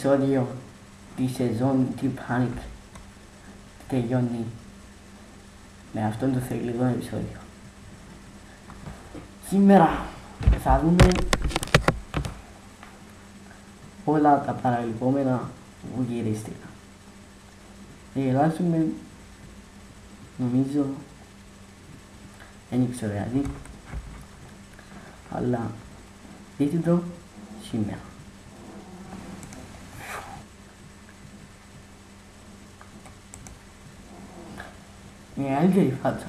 επεισόδιο τη σεζόν Deep Panic τελειώνει με αυτόν τον θρυλικό επεισόδιο. Σήμερα θα δούμε όλα τα παραλυπόμενα που γυρίστηκαν. Θα γελάσουμε, νομίζω, δεν ξέρω γιατί, αλλά δείτε το σήμερα. Η μεγαλύτερη φάτσα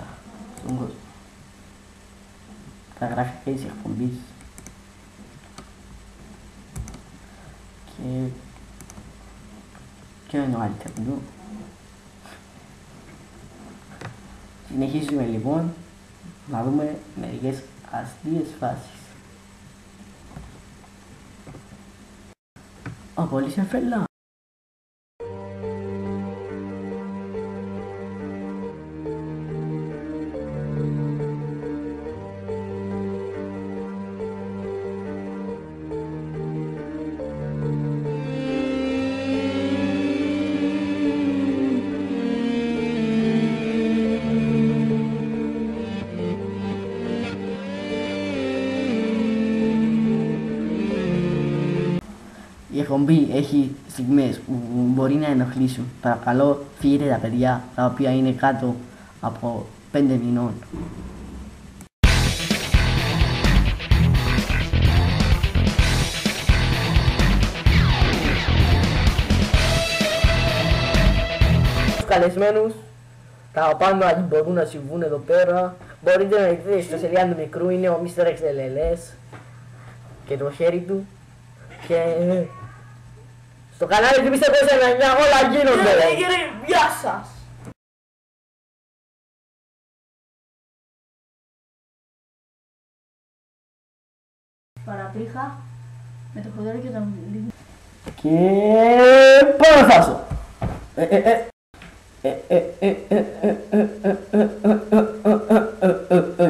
στον κόσμο. Τα γραφικά της εκπομπής. Και ποιο είναι ο αληθινό. Συνεχίζουμε λοιπόν να δούμε μερικές αστείες φάσεις. Ο Πόλης Εφελά. Η εκπομπή έχει στιγμές που μπορεί να ενοχλήσουν. Παρακαλώ φύγετε τα παιδιά τα οποία είναι κάτω από 5 μηνών. Τους καλεσμένους τα πάνω αν μπορούν να συμβούν εδώ πέρα. Μπορείτε να δείτε στο σελίδα του μικρού, είναι ο Mr. XLLS και το χέρι του. Και στο κανάλι του Mr. 499 όλα γίνονται. Γεια σας! Παραπήχα με το χοντρό και τον λίγο. Και πάνω θάσω.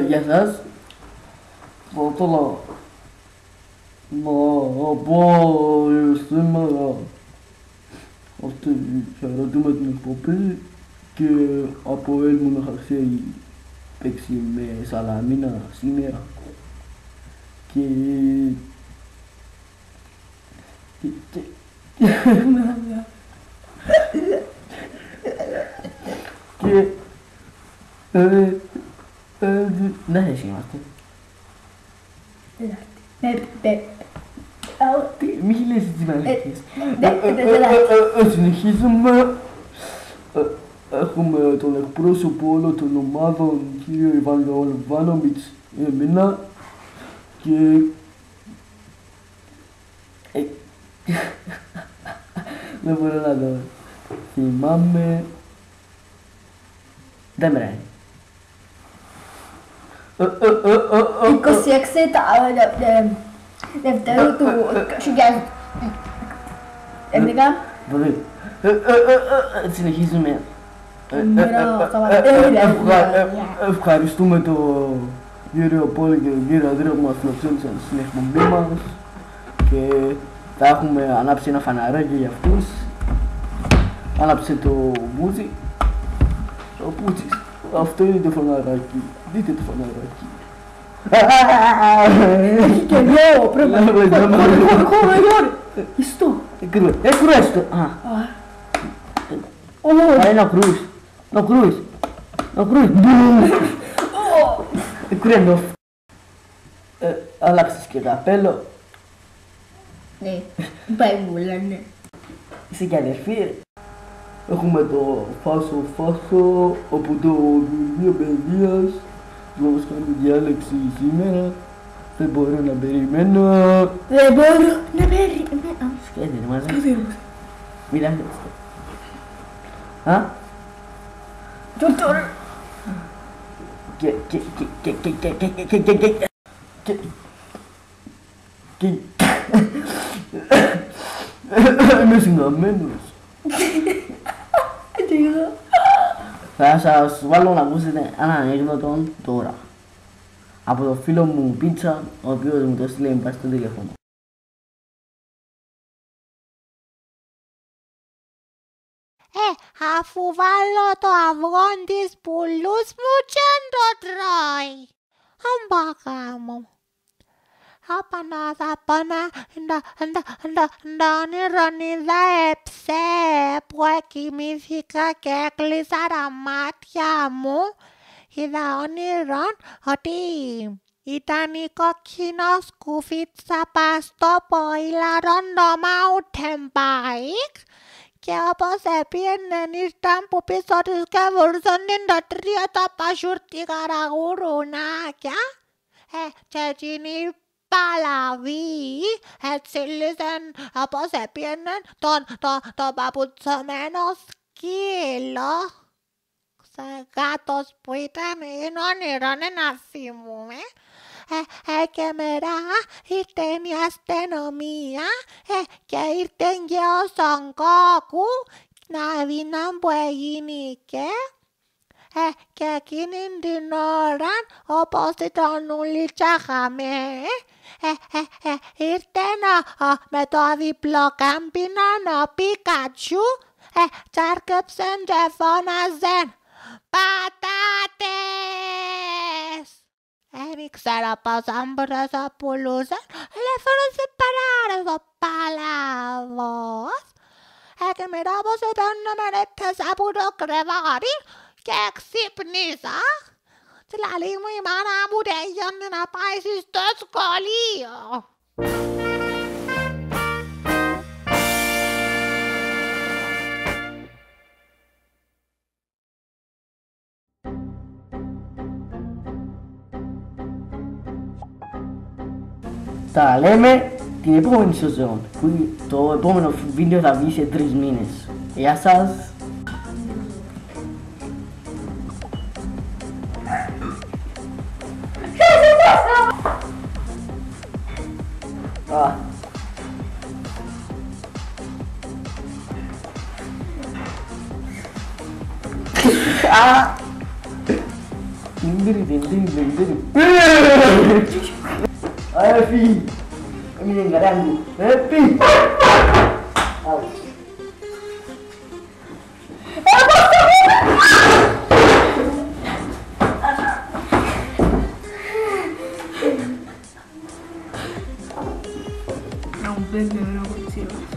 Γεια σας. Το λόγο. Να πω σήμερα αυτή χαιρετούμε την εκπομπή και από Έλμονα Χαρσέη παίξει με Σαλαμίνα σήμερα και δεν θα είμαστε. Μη λες τις μαλακίες. Συνεχίζουμε. Έχουμε τον εκπρόσωπο όλων των ομάδων, κύριο Ιβάν Λοβάνοβιτς, εμένα και δεν μπορώ να το θυμάμαι. Δεν μπράει. 26 Δευτέρου του 2011. Μπορεί. Συνεχίζουμε. Ευχαριστούμε τον κύριο Πόλη και τον κύριο Ανδρέα που μας φιλοξένησαν στην εκπομπή μας και θα έχουμε ανάψει ένα φαναράκι για αυτούς. Άναψε το Μπούτσι, ο Πούτσις. Αυτό είναι το φαναράκι. Δείτε το φαναράκι. Έχει και δυο πρέπει. Χωρί. Ιστό. Εκρούεστο. Να κρούεις. Να κρούεις. Εκρούεστο. Άλλαξες και καπέλο. Ναι, πάει μου λένε. Είσαι και αδερφή. Έχουμε το φάσο από το βιβλίο παιδείας. Θα μας κάνουμε διάλεξη σήμερα. Δεν μπορώ να περιμένω. Σκέτε μαζί. Μιλάτε. Τώρα. Είμαι συγκαμμένος. Θα σας βάλω να ακούσετε ένα ανέκδοτο τώρα από το φίλο μου Πίτσα, ο οποίος μου το στείλε μπας στο τηλέφωνο. αφού βάλω το αυγό της πουλούς μου και το τρώει. Αμπάκα μου. Απανά θα πάμε το όνειρο που εκοιμήθηκα και έκλεισα τα μάτια μου. Είδα όνειρον ότι ήταν η κόκκινο σκουφίτσα πας στο ποήλαρον το mountain bike και όπως έπιενεν ήρθαν που πίσω της και βουρσαν τα τρία τα πασιουρτικά ραγουρουνάκια και εκείνη παλαβή έτσι λύσαν όπως έπιενεν το παπουτσωμένο σκύλο. Γάτος που ήταν όνειρον να θυμούμε και μετά ήρθε η αστυνομία και ήρθε και ο Σονγκόκου να δει να που έγινε και εκείνη την ώρα όπως ήταν όλοι τσάχαμε ήρθε με το διπλό κάμπινο ο Πίκατσου τσάρκεψαν και φώναζαν πατάτες! Δεν ήξερα πως άμπρες πουλούσαν, αλλά φώναζε παράρες ο παλαβός. Και μετά πως επένομαι έπαιζα από το κρεβάτι και ξύπνησα. Δηλαδή μου η μάνα μου τελειώνει να πάει στο σχολείο. Τα λέμε την επόμενη σεζόν, που το επόμενο βίντεο θα βγει σε 3 μήνες. Γεια σας! Ayo Fi, ini yang ganggu. Happy. Não, bebê, não aconteceu.